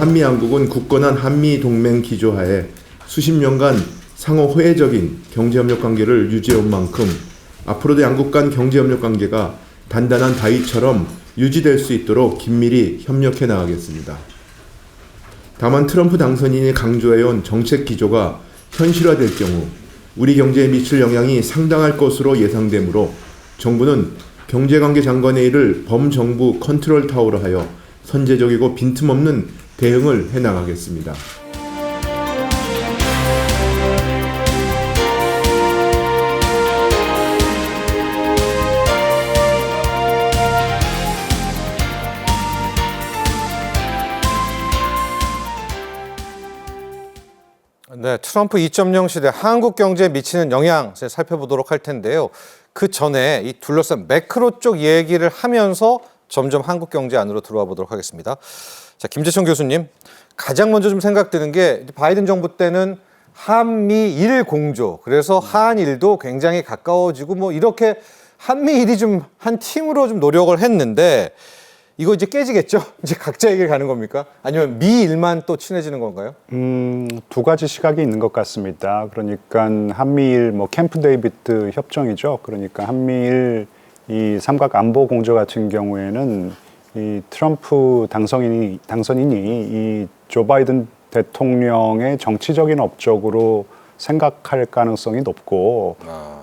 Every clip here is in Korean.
한미양국은 굳건한 한미동맹 기조하에 수십 년간 상호 호혜적인 경제협력 관계를 유지해온 만큼 앞으로도 양국 간 경제협력 관계가 단단한 바위처럼 유지될 수 있도록 긴밀히 협력해 나가겠습니다. 다만 트럼프 당선인이 강조해온 정책 기조가 현실화될 경우 우리 경제에 미칠 영향이 상당할 것으로 예상되므로 정부는 경제관계 장관회의를 범정부 컨트롤 타워로 하여 선제적이고 빈틈없는 대응을 해나가겠습니다. 네, 트럼프 2.0 시대 한국 경제에 미치는 영향 살펴보도록 할 텐데요. 그 전에 이 둘러싼 매크로 쪽 얘기를 하면서 점점 한국 경제 안으로 들어와 보도록 하겠습니다. 자, 김재천 교수님, 가장 먼저 좀 생각드는 게 바이든 정부 때는 한미일 공조, 그래서 한일도 굉장히 가까워지고 뭐 이렇게 한미일이 좀 한 팀으로 좀 노력을 했는데 이거 이제 깨지겠죠? 이제 각자 얘기를 가는 겁니까? 아니면 미일만 또 친해지는 건가요? 두 가지 시각이 있는 것 같습니다. 그러니까 한미일 캠프 데이비드 협정이죠. 그러니까 한미일 이 삼각 안보 공조 같은 경우에는 이 트럼프 당선인이 이 조 바이든 대통령의 정치적인 업적으로 생각할 가능성이 높고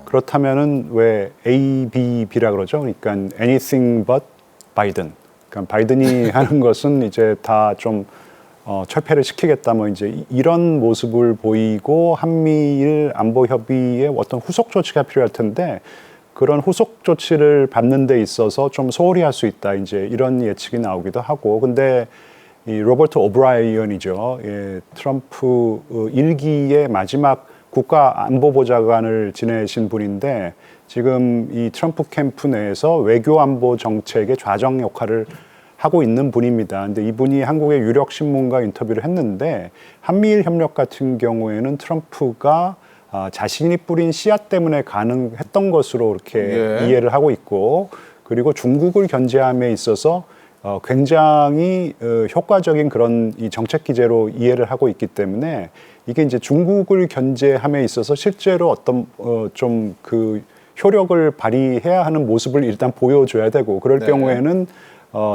그렇다면은 왜 ABB라 그러죠? 그러니까 anything but 바이든. 그러니까 바이든이 하는 것은 이제 다 좀 철폐를 시키겠다 뭐 이제 이런 모습을 보이고 한미일 안보 협의에 어떤 후속 조치가 필요할 텐데 그런 후속 조치를 받는 데 있어서 좀 소홀히 할 수 있다 이제 이런 예측이 나오기도 하고 근데 이 로버트 오브라이언이죠. 예, 트럼프 1기의 마지막 국가안보보좌관을 지내신 분인데 지금 이 트럼프 캠프 내에서 외교안보 정책의 좌정 역할을 하고 있는 분입니다. 근데 이분이 한국의 유력 신문과 인터뷰를 했는데 한미일 협력 같은 경우에는 트럼프가 자신이 뿌린 씨앗 때문에 가능했던 것으로 이렇게 이해를 하고 있고 그리고 중국을 견제함에 있어서 굉장히 효과적인 그런 이 정책 기제로 이해를 하고 있기 때문에 이게 이제 중국을 견제함에 있어서 실제로 어떤 좀 그 효력을 발휘해야 하는 모습을 일단 보여줘야 되고 그럴 경우에는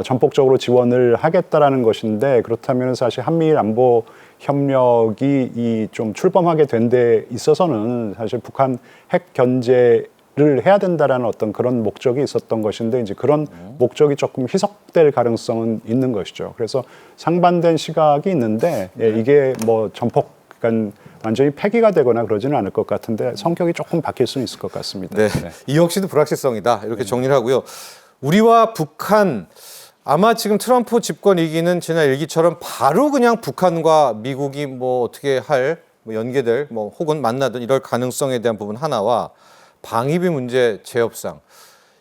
전폭적으로 지원을 하겠다라는 것인데 그렇다면 사실 한미일 안보 협력이 이 좀 출범하게 된 데 있어서는 사실 북한 핵 견제를 해야 된다라는 어떤 그런 목적이 있었던 것인데 이제 그런 목적이 조금 희석될 가능성은 있는 것이죠. 그래서 상반된 시각이 있는데 이게 뭐 전폭 그러니까 완전히 폐기가 되거나 그러지는 않을 것 같은데 성격이 조금 바뀔 수는 있을 것 같습니다. 네. 이 역시도 불확실성이다 이렇게 정리를 하고요. 우리와 북한 아마 지금 트럼프 집권 2기는 지난 1기처럼 바로 그냥 북한과 미국이 뭐 어떻게 할 뭐 연계될 뭐 혹은 만나든 이럴 가능성에 대한 부분 하나와 방위비 문제 재협상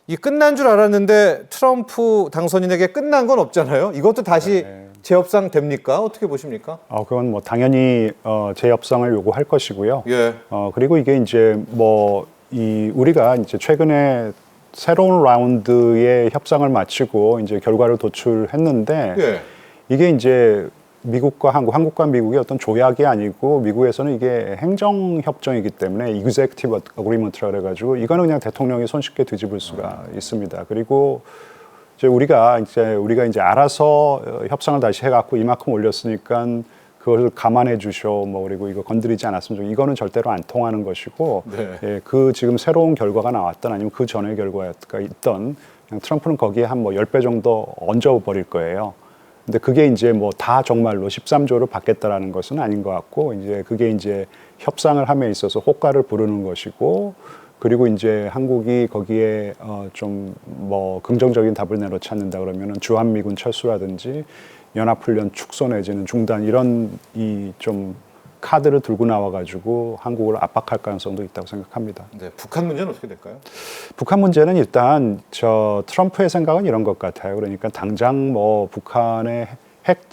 이 끝난 줄 알았는데 트럼프 당선인에게 끝난 건 없잖아요. 이것도 다시 재협상 됩니까? 어떻게 보십니까? 그건 뭐 당연히 재협상을 요구할 것이고요. 예. 그리고 이게 이제 뭐 우리가 이제 최근에 새로운 라운드의 협상을 마치고 이제 결과를 도출했는데 이게 이제 미국과 한국과 미국의 어떤 조약이 아니고 미국에서는 이게 행정협정이기 때문에 Executive Agreement라 그래가지고 이거는 그냥 대통령이 손쉽게 뒤집을 수가 있습니다. 그리고 이제 우리가 이제 알아서 협상을 다시 해갖고 이만큼 올렸으니까 그것을 감안해 주셔 뭐 그리고 이거 건드리지 않았으면 좋겠다. 이거는 절대로 안 통하는 것이고 예, 그 지금 새로운 결과가 나왔던 아니면 그 전의 결과가 있던 그냥 트럼프는 거기에 한 뭐 10배 정도 얹어 버릴 거예요. 근데 그게 이제 뭐 다 정말로 13조를 받겠다라는 것은 아닌 것 같고 이제 그게 이제 협상을 함에 있어서 호가를 부르는 것이고 그리고 이제 한국이 거기에 좀 뭐 긍정적인 답을 내놓지 않는다 그러면은 주한미군 철수라든지 연합훈련 축소 내지는 중단 이런 이 좀 카드를 들고 나와가지고 한국을 압박할 가능성도 있다고 생각합니다. 네, 북한 문제는 어떻게 될까요? 북한 문제는 일단 트럼프의 생각은 이런 것 같아요. 그러니까 당장 뭐 북한의 핵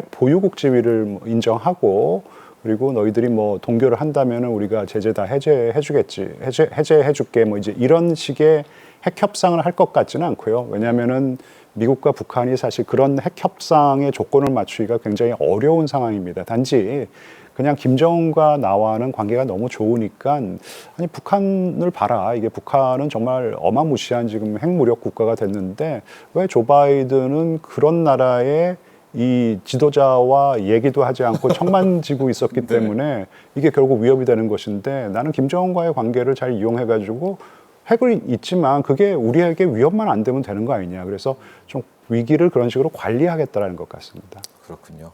보유국 지위를 뭐 인정하고 그리고 너희들이 뭐 동결을 한다면은 우리가 제재 다 해제해주겠지, 해제해줄게 뭐 이제 이런 식의 핵 협상을 할 것 같지는 않고요. 왜냐하면은 미국과 북한이 사실 그런 핵 협상의 조건을 맞추기가 굉장히 어려운 상황입니다. 단지 그냥 김정은과 나와는 관계가 너무 좋으니까 아니 북한을 봐라. 이게 북한은 정말 어마무시한 지금 핵무력 국가가 됐는데 왜 조 바이든은 그런 나라의 이 지도자와 얘기도 하지 않고 천만지고 있었기 때문에 이게 결국 위협이 되는 것인데 나는 김정은과의 관계를 잘 이용해가지고 핵을 있지만 그게 우리에게 위협만 안 되면 되는 거 아니냐. 그래서 좀 위기를 그런 식으로 관리하겠다라는 것 같습니다. 그렇군요.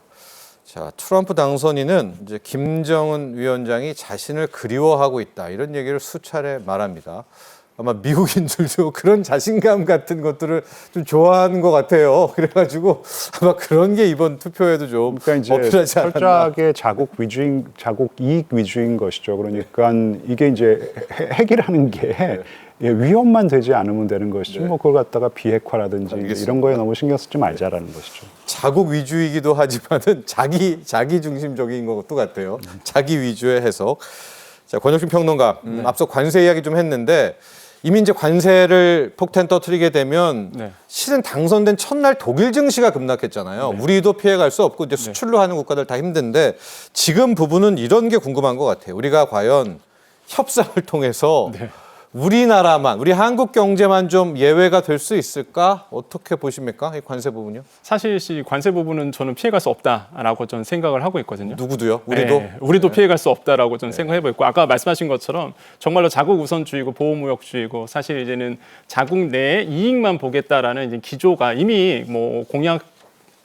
자, 트럼프 당선인은 이제 김정은 위원장이 자신을 그리워하고 있다 이런 얘기를 수차례 말합니다. 아마 미국인들도 그런 자신감 같은 것들을 좀 좋아하는 것 같아요. 그래가지고 아마 그런 게 이번 투표에도 좀 그러니까 이제 어필하지 않았나. 철저하게 자국 이익 위주인 것이죠. 그러니까 이게 이제 핵이라는 게 위협만 되지 않으면 되는 것이죠. 뭐 그걸 갖다가 비핵화라든지 알겠습니다. 이런 거에 너무 신경 쓰지 말자라는 것이죠. 자국 위주이기도 하지만은 자기 중심적인 것도 같아요. 자기 위주의 해석. 자, 권혁신 평론가, 앞서 관세 이야기 좀 했는데 이미 이제 관세를 폭탄 터뜨리게 되면 실은 당선된 첫날 독일 증시가 급락했잖아요. 우리도 피해갈 수 없고 이제 수출로 하는 국가들 다 힘든데 지금 부분은 이런 게 궁금한 것 같아요. 우리가 과연 협상을 통해서 우리나라만, 우리 한국 경제만 좀 예외가 될 수 있을까? 어떻게 보십니까? 이 관세 부분요? 사실 이 관세 부분은 저는 피해갈 수 없다라고 저는 생각을 하고 있거든요. 누구도요? 우리도? 네, 우리도 피해갈 수 없다라고 저는 생각해보고 있고 아까 말씀하신 것처럼 정말로 자국 우선주의고 보호무역주의고 사실 이제는 자국 내 이익만 보겠다라는 이제 기조가 이미 뭐 공약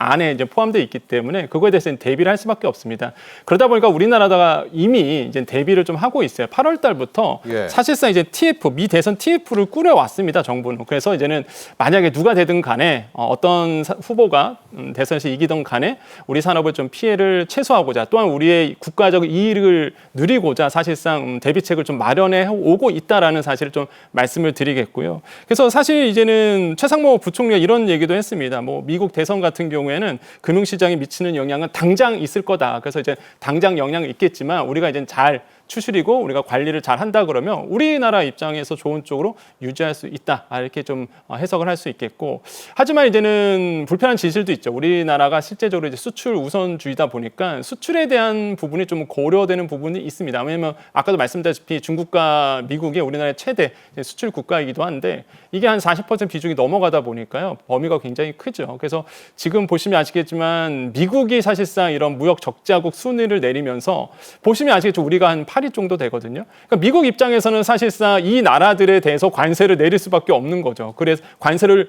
안에 이제 포함되어 있기 때문에 그거에 대해서는 대비를 할 수밖에 없습니다. 그러다 보니까 우리나라가 이미 이제 대비를 좀 하고 있어요. 8월 달부터 사실상 이제 TF 미 대선 TF를 꾸려왔습니다. 정부는. 그래서 이제는 만약에 누가 되든 간에 어떤 후보가 대선에서 이기든 간에 우리 산업을 좀 피해를 최소화하고자 또한 우리의 국가적 이익을 누리고자 사실상 대비책을 좀 마련해 오고 있다라는 사실을 좀 말씀을 드리겠고요. 그래서 사실 이제는 최상무 부총리가 이런 얘기도 했습니다. 뭐 미국 대선 같은 경우에는 금융시장에 미치는 영향은 당장 있을 거다. 그래서 이제 당장 영향이 있겠지만 우리가 이제 잘 추스리고 우리가 관리를 잘 한다 그러면 우리나라 입장에서 좋은 쪽으로 유지할 수 있다. 이렇게 좀 해석을 할 수 있겠고 하지만 이제는 불편한 진실도 있죠. 우리나라가 실제적으로 이제 수출 우선주의다 보니까 수출에 대한 부분이 좀 고려되는 부분이 있습니다. 왜냐하면 아까도 말씀드렸다시피 중국과 미국이 우리나라의 최대 수출 국가이기도 한데 이게 한 40% 비중이 넘어가다 보니까요. 범위가 굉장히 크죠. 그래서 지금 보시면 아시겠지만 미국이 사실상 이런 무역 적자국 순위를 내리면서 보시면 아시겠죠. 우리가 한 8위 정도 되거든요. 그러니까 미국 입장에서는 사실상 이 나라들에 대해서 관세를 내릴 수밖에 없는 거죠. 그래서 관세를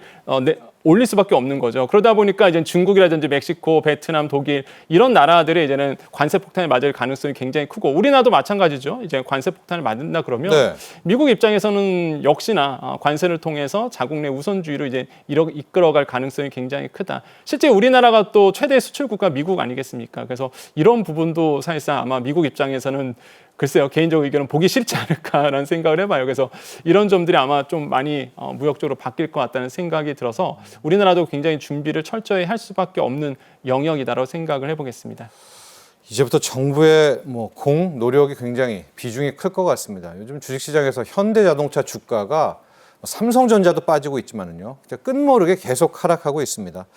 올릴 수밖에 없는 거죠. 그러다 보니까 이제 중국이라든지 멕시코, 베트남, 독일 이런 나라들이 이제는 관세 폭탄을 맞을 가능성이 굉장히 크고 우리나라도 마찬가지죠. 이제 관세 폭탄을 맞는다 그러면 미국 입장에서는 역시나 관세를 통해서 자국 내 우선주의로 이제 이끌어갈 가능성이 굉장히 크다. 실제 우리나라가 또 최대 수출 국가 미국 아니겠습니까? 그래서 이런 부분도 사실상 아마 미국 입장에서는 글쎄요, 개인적 의견은 보기 싫지 않을까라는 생각을 해봐요. 그래서 이런 점들이 아마 좀 많이 무역적으로 바뀔 것 같다는 생각이 들어서 우리나라도 굉장히 준비를 철저히 할 수밖에 없는 영역이다라고 생각을 해보겠습니다. 이제부터 정부의 노력이 굉장히 비중이 클 것 같습니다. 요즘 주식시장에서 현대자동차 주가가 삼성전자도 빠지고 있지만은요, 끝모르게 계속 하락하고 있습니다.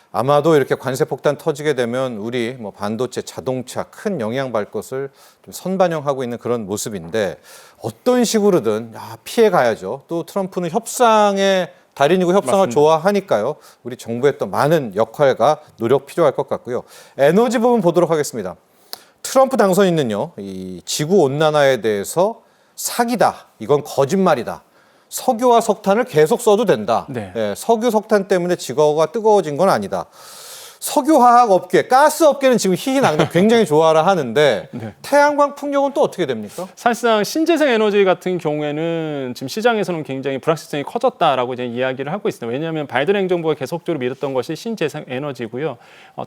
아마도 이렇게 관세 폭탄 터지게 되면 우리 반도체, 자동차 큰 영향 받을 것을 좀 선반영하고 있는 그런 모습인데 어떤 식으로든 피해 가야죠. 또 트럼프는 협상의 달인이고 협상을 맞습니다. 좋아하니까요. 우리 정부의 또 많은 역할과 노력 필요할 것 같고요. 에너지 부분 보도록 하겠습니다. 트럼프 당선인은요, 이 지구 온난화에 대해서 사기다. 이건 거짓말이다. 석유와 석탄을 계속 써도 된다. 석유, 석탄 때문에 지구가 뜨거워진 건 아니다. 석유화학 업계, 가스 업계는 지금 희희낙낙 굉장히 좋아라 하는데 태양광 풍력은 또 어떻게 됩니까? 사실상 신재생 에너지 같은 경우에는 지금 시장에서는 굉장히 불확실성이 커졌다라고 이제 이야기를 하고 있습니다. 왜냐하면 바이든 행정부가 계속적으로 밀었던 것이 신재생 에너지고요.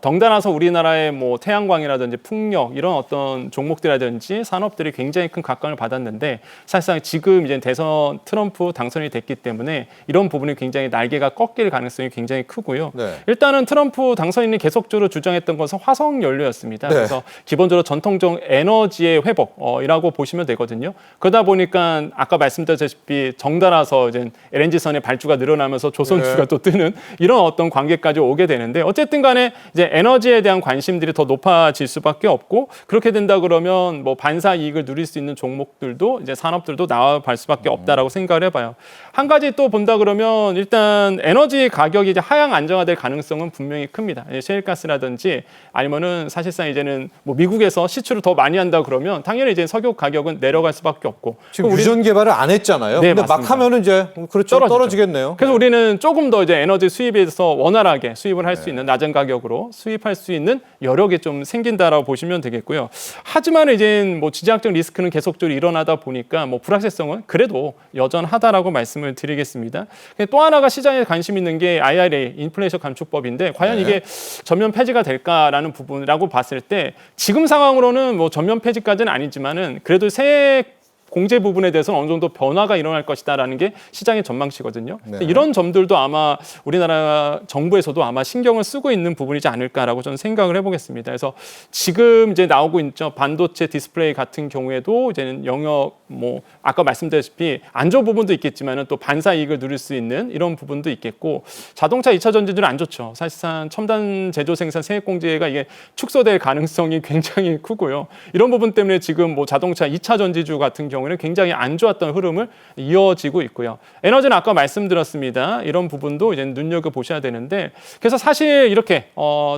덩달아서 우리나라의 태양광이라든지 풍력 이런 어떤 종목들이라든지 산업들이 굉장히 큰 각광을 받았는데 사실상 지금 이제 대선 트럼프 당선이 됐기 때문에 이런 부분이 굉장히 날개가 꺾일 가능성이 굉장히 크고요. 일단은 트럼프 당선 에디슨이 계속적으로 주장했던 것은 화석 연료였습니다. 네. 그래서 기본적으로 전통적 에너지의 회복이라고 보시면 되거든요. 그러다 보니까 아까 말씀드렸다시피 정달아서 이제 LNG선의 발주가 늘어나면서 조선주가 네. 또 뜨는 이런 어떤 관계까지 오게 되는데 어쨌든 간에 이제 에너지에 대한 관심들이 더 높아질 수밖에 없고 그렇게 된다 그러면 뭐 반사 이익을 누릴 수 있는 종목들도 이제 산업들도 나와갈 수밖에 없다라고 생각을 해봐요. 한 가지 또 본다 그러면 일단 에너지 가격이 이제 하향 안정화될 가능성은 분명히 큽니다. 셰일가스라든지 아니면은 사실상 이제는 뭐 미국에서 시추를 더 많이 한다 그러면 당연히 이제 석유 가격은 내려갈 수밖에 없고 지금 유전 개발을 안 했잖아요. 네, 근데 막 맞습니다. 하면은 이제 그렇죠. 떨어지죠. 떨어지겠네요. 그래서 우리는 조금 더 이제 에너지 수입에서 원활하게 수입을 할 수 있는 낮은 가격으로 수입할 수 있는 여력이 좀 생긴다라고 보시면 되겠고요. 하지만 이제 뭐 지정학적 리스크는 계속적으로 일어나다 보니까 뭐 불확실성은 그래도 여전하다라고 말씀을 드리겠습니다. 또 하나가 시장에 관심 있는 게 IRA 인플레이션 감축법인데 과연 이게 전면 폐지가 될까라는 부분이라고 봤을 때 지금 상황으로는 뭐 전면 폐지까지는 아니지만은 그래도 세액 공제 부분에 대해서는 어느 정도 변화가 일어날 것이다라는 게 시장의 전망치거든요. 네. 이런 점들도 아마 우리나라 정부에서도 아마 신경을 쓰고 있는 부분이지 않을까라고 저는 생각을 해보겠습니다. 그래서 지금 이제 나오고 있죠. 반도체 디스플레이 같은 경우에도 이제는 영역 뭐 아까 말씀드렸다시피 안 좋은 부분도 있겠지만은 또 반사 이익을 누릴 수 있는 이런 부분도 있겠고 자동차 2차 전지들은 안 좋죠. 사실상 첨단 제조 생산 세액 공제가 이게 축소될 가능성이 굉장히 크고요. 이런 부분 때문에 지금 뭐 자동차 2차 전지주 같은 경우는 굉장히 안 좋았던 흐름을 이어지고 있고요. 에너지는 아까 말씀드렸습니다. 이런 부분도 이제 눈여겨 보셔야 되는데 그래서 사실 이렇게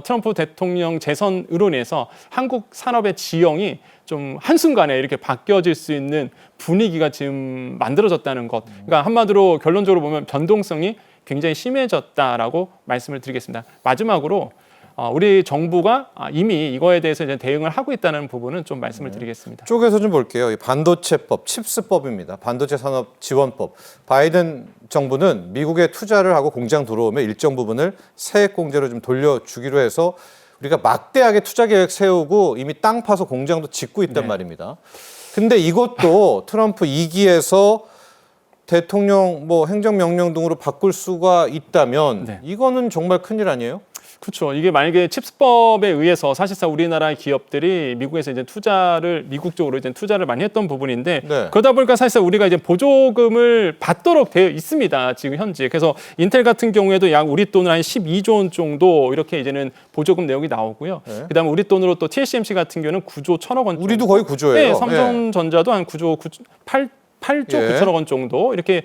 트럼프 대통령 재선으로 인해서 한국 산업의 지형이 좀 한순간에 이렇게 바뀌어질 수 있는 분위기가 지금 만들어졌다는 것. 그러니까 한마디로 결론적으로 보면 변동성이 굉장히 심해졌다라고 말씀을 드리겠습니다. 마지막으로 우리 정부가 이미 이거에 대해서 이제 대응을 하고 있다는 부분은 좀 말씀을 드리겠습니다. 쪽에서 좀 볼게요. 이 반도체법, 칩스법입니다. 반도체 산업 지원법. 바이든 정부는 미국에 투자를 하고 공장 들어오면 일정 부분을 세액 공제로 좀 돌려주기로 해서 우리가 막대하게 투자 계획 세우고 이미 땅 파서 공장도 짓고 있단 말입니다. 근데 이것도 트럼프 2기에서 대통령 뭐 행정명령 등으로 바꿀 수가 있다면 이거는 정말 큰일 아니에요? 그렇죠. 이게 만약에 칩스법에 의해서 사실상 우리나라 기업들이 미국에서 이제 미국 쪽으로 이제 투자를 많이 했던 부분인데 네. 그러다 보니까 사실상 우리가 이제 보조금을 받도록 되어 있습니다. 지금 현재. 그래서 인텔 같은 경우에도 약 우리 돈으로 한 12조 원 정도 이렇게 이제는 보조금 내역이 나오고요. 그다음에 우리 돈으로 또 TSMC 같은 경우는 9조 1천억 원. 우리도 거의 9조예요. 네, 삼성전자도 한 9조 8조 9천억 원 정도 이렇게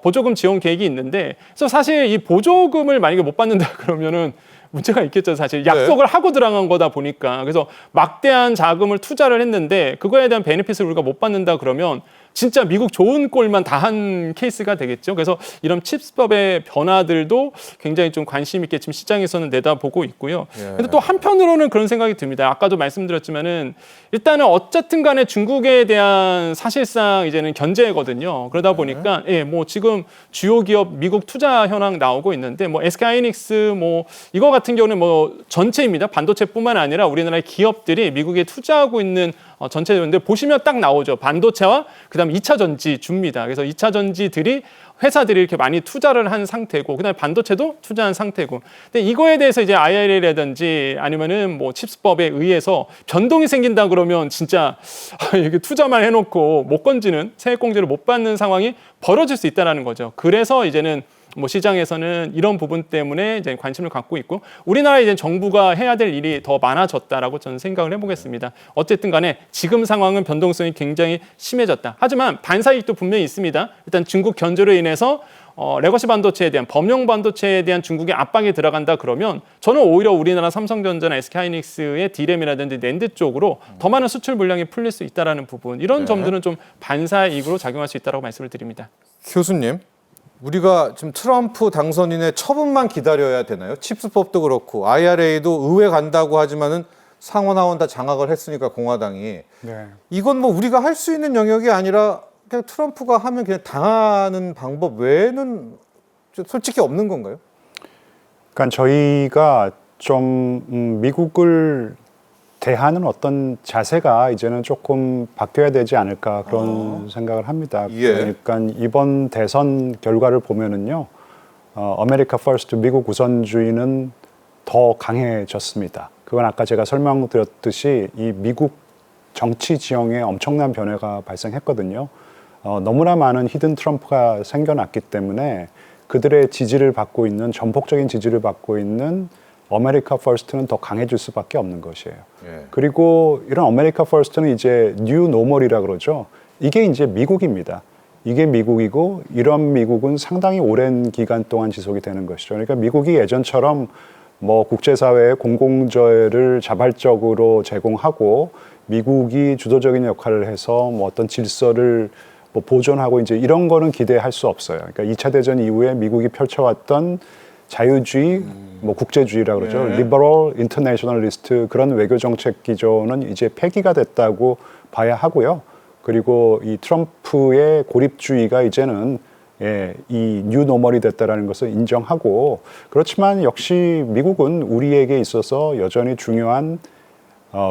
보조금 지원 계획이 있는데 그래서 사실 이 보조금을 만약에 못 받는다 그러면은 문제가 있겠죠, 사실. 약속을 하고 들어간 거다 보니까. 그래서 막대한 자금을 투자를 했는데 그거에 대한 베네핏을 우리가 못 받는다 그러면 진짜 미국 좋은 꼴만 다 한 케이스가 되겠죠. 그래서 이런 칩스법의 변화들도 굉장히 좀 관심 있게 지금 시장에서는 내다보고 있고요. 근데 또 한편으로는 그런 생각이 듭니다. 아까도 말씀드렸지만은 일단은 어쨌든 간에 중국에 대한 사실상 이제는 견제거든요. 그러다 보니까 뭐 지금 주요 기업 미국 투자 현황 나오고 있는데 뭐 SK하이닉스 뭐 이거 같은 경우는 뭐 전체입니다. 반도체뿐만 아니라 우리나라의 기업들이 미국에 투자하고 있는 전체인데 보시면 딱 나오죠. 반도체와 그다음에 2차 전지 줍니다. 그래서 2차 전지들이 회사들이 이렇게 많이 투자를 한 상태고 그다음에 반도체도 투자한 상태고. 근데 이거에 대해서 이제 IRA라든지 아니면은 뭐 칩스법에 의해서 변동이 생긴다 그러면 진짜 이게 투자만 해놓고 못 건지는 세액 공제를 못 받는 상황이 벌어질 수 있다라는 거죠. 그래서 이제는 뭐 시장에서는 이런 부분 때문에 이제 관심을 갖고 있고 우리나라 이제 정부가 해야 될 일이 더 많아졌다라고 저는 생각을 해보겠습니다. 어쨌든 간에 지금 상황은 변동성이 굉장히 심해졌다. 하지만 반사이익도 분명히 있습니다. 일단 중국 견제로 인해서 레거시 반도체에 대한 범용 반도체에 대한 중국의 압박이 들어간다 그러면 저는 오히려 우리나라 삼성전자나 SK하이닉스의 D램이라든지 낸드 쪽으로 더 많은 수출 물량이 풀릴 수 있다라는 부분 이런 점들은 좀 반사이익으로 작용할 수 있다라고 말씀을 드립니다. 교수님, 우리가 지금 트럼프 당선인의 처분만 기다려야 되나요? 칩스법도 그렇고 IRA도 의회 간다고 하지만은 상원하원 다 장악을 했으니까 공화당이 이건 뭐 우리가 할 수 있는 영역이 아니라 그냥 트럼프가 하면 그냥 당하는 방법 외에는 솔직히 없는 건가요? 그러니까 저희가 좀 미국을 대하는 어떤 자세가 이제는 조금 바뀌어야 되지 않을까 그런 생각을 합니다. 그러니까 이번 대선 결과를 보면은요, 아메리카 퍼스트 미국 우선주의는 더 강해졌습니다. 그건 아까 제가 설명드렸듯이 이 미국 정치 지형에 엄청난 변화가 발생했거든요. 너무나 많은 히든 트럼프가 생겨났기 때문에 그들의 지지를 받고 있는 전폭적인 지지를 받고 있는 아메리카 퍼스트는 더 강해질 수밖에 없는 것이에요. 예. 그리고 이런 아메리카 퍼스트는 이제 뉴 노멀이라 그러죠. 이게 이제 미국입니다. 이게 미국이고 이런 미국은 상당히 오랜 기간 동안 지속이 되는 것이죠. 그러니까 미국이 예전처럼 뭐 국제사회의 공공재를 자발적으로 제공하고 미국이 주도적인 역할을 해서 뭐 어떤 질서를 뭐 보존하고 이제 이런 거는 기대할 수 없어요. 그러니까 2차 대전 이후에 미국이 펼쳐왔던 자유주의, 뭐 국제주의라 그러죠. 리버럴 인터내셔널리스트 그런 외교 정책 기조는 이제 폐기가 됐다고 봐야 하고요. 그리고 이 트럼프의 고립주의가 이제는 이 뉴노멀이 됐다라는 것을 인정하고 그렇지만 역시 미국은 우리에게 있어서 여전히 중요한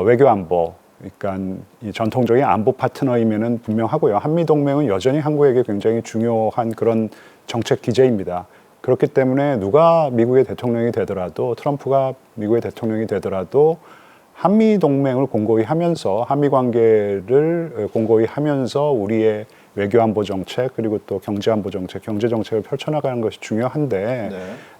외교 안보 그러니까 이 전통적인 안보 파트너이면은 분명하고요. 한미 동맹은 여전히 한국에게 굉장히 중요한 그런 정책 기제입니다. 그렇기 때문에 누가 미국의 대통령이 되더라도 트럼프가 미국의 대통령이 되더라도 한미 동맹을 공고히 하면서 한미 관계를 공고히 하면서 우리의 외교 안보 정책 그리고 또 경제 안보 정책, 경제 정책을 펼쳐나가는 것이 중요한데,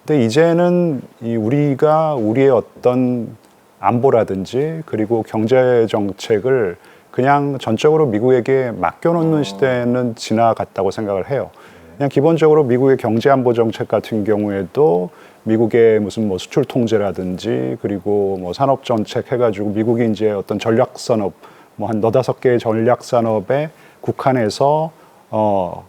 근데 이제는 우리가 우리의 어떤 안보라든지 그리고 경제 정책을 그냥 전적으로 미국에게 맡겨놓는 시대는 지나갔다고 생각을 해요. 그냥 기본적으로 미국의 경제 안보 정책 같은 경우에도 미국의 무슨 뭐 수출 통제라든지 그리고 뭐 산업 정책 해가지고 미국이 이제 어떤 전략 산업 뭐 한 4-5개의 전략 산업에 국한해서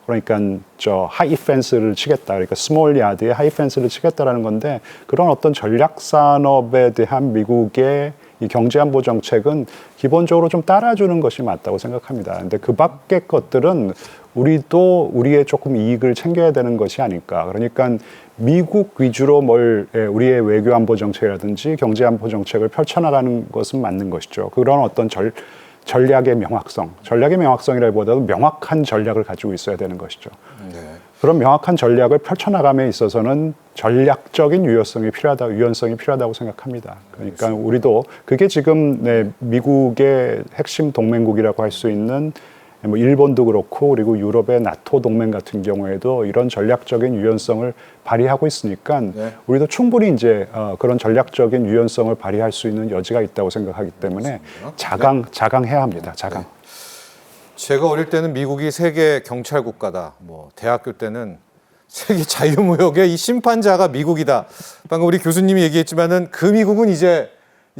그러니까 저 하이 펜스를 치겠다. 그러니까 스몰 야드에 하이 펜스를 치겠다라는 건데 그런 어떤 전략 산업에 대한 미국의 이 경제 안보 정책은 기본적으로 좀 따라주는 것이 맞다고 생각합니다. 근데 그 밖의 것들은 우리도 우리의 조금 이익을 챙겨야 되는 것이 아닐까. 그러니까 미국 위주로 우리의 외교 안보 정책이라든지 경제 안보 정책을 펼쳐나가는 것은 맞는 것이죠. 그런 어떤 전략의 명확성이라기보다도 명확한 전략을 가지고 있어야 되는 것이죠. 그런 명확한 전략을 펼쳐나감에 있어서는 전략적인 유연성이 필요하다고 생각합니다. 그러니까 우리도 그게 지금 미국의 핵심 동맹국이라고 할 수 있는 뭐 일본도 그렇고 그리고 유럽의 나토 동맹 같은 경우에도 이런 전략적인 유연성을 발휘하고 있으니까 우리도 충분히 이제 그런 전략적인 유연성을 발휘할 수 있는 여지가 있다고 생각하기 때문에 자강해야 합니다. 자강. 제가 어릴 때는 미국이 세계 경찰 국가다. 뭐 대학교 때는 세계 자유무역의 이 심판자가 미국이다. 방금 우리 교수님이 얘기했지만은 그 미국은 이제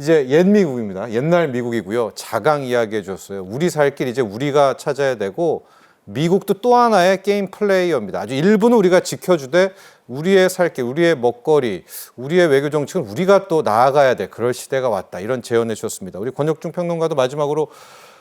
옛 미국입니다. 옛날 미국이고요. 자강 이야기해 줬어요. 우리 살 길 이제 우리가 찾아야 되고 미국도 또 하나의 게임 플레이어입니다. 아주 일부는 우리가 지켜주되 우리의 살 길, 우리의 먹거리, 우리의 외교 정책은 우리가 또 나아가야 돼. 그럴 시대가 왔다. 이런 제언해 주셨습니다. 우리 권혁중 평론가도 마지막으로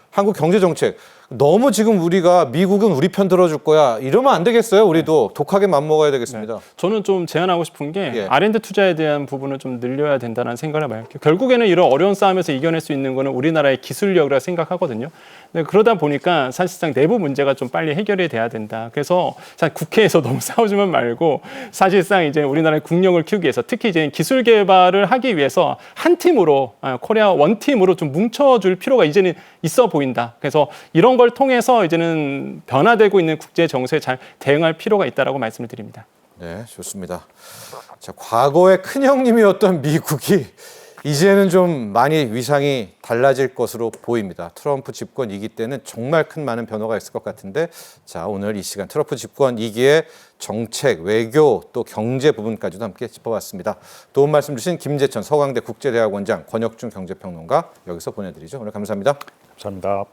한국 경제 정책 너무 지금 우리가 미국은 우리 편 들어줄 거야 이러면 안 되겠어요. 우리도 독하게 맘먹어야 되겠습니다. 저는 좀 제안하고 싶은 게 예. R&D 투자에 대한 부분을 좀 늘려야 된다는 생각을 많이 할게요. 결국에는 이런 어려운 싸움에서 이겨낼 수 있는 거는 우리나라의 기술력이라고 생각하거든요. 근데 그러다 보니까 사실상 내부 문제가 좀 빨리 해결이 돼야 된다. 그래서 국회에서 너무 싸우지만 말고 사실상 이제 우리나라의 국력을 키우기 위해서 특히 이제 기술 개발을 하기 위해서 한 팀으로 코리아 원팀으로 좀 뭉쳐줄 필요가 이제는 있어 보인다. 그래서 이런 걸 통해서 이제는 변화되고 있는 국제 정세에 잘 대응할 필요가 있다라고 말씀을 드립니다. 네, 좋습니다. 자, 과거의 큰형님이었던 미국이 이제는 좀 많이 위상이 달라질 것으로 보입니다. 트럼프 집권 2기 때는 정말 많은 변화가 있을 것 같은데 자, 오늘 이 시간 트럼프 집권 2기의 정책, 외교, 또 경제 부분까지도 함께 짚어봤습니다. 도움 말씀 주신 김재천 서강대 국제대학원장, 권혁중 경제평론가 여기서 보내드리죠. 오늘 감사합니다. 감사합니다.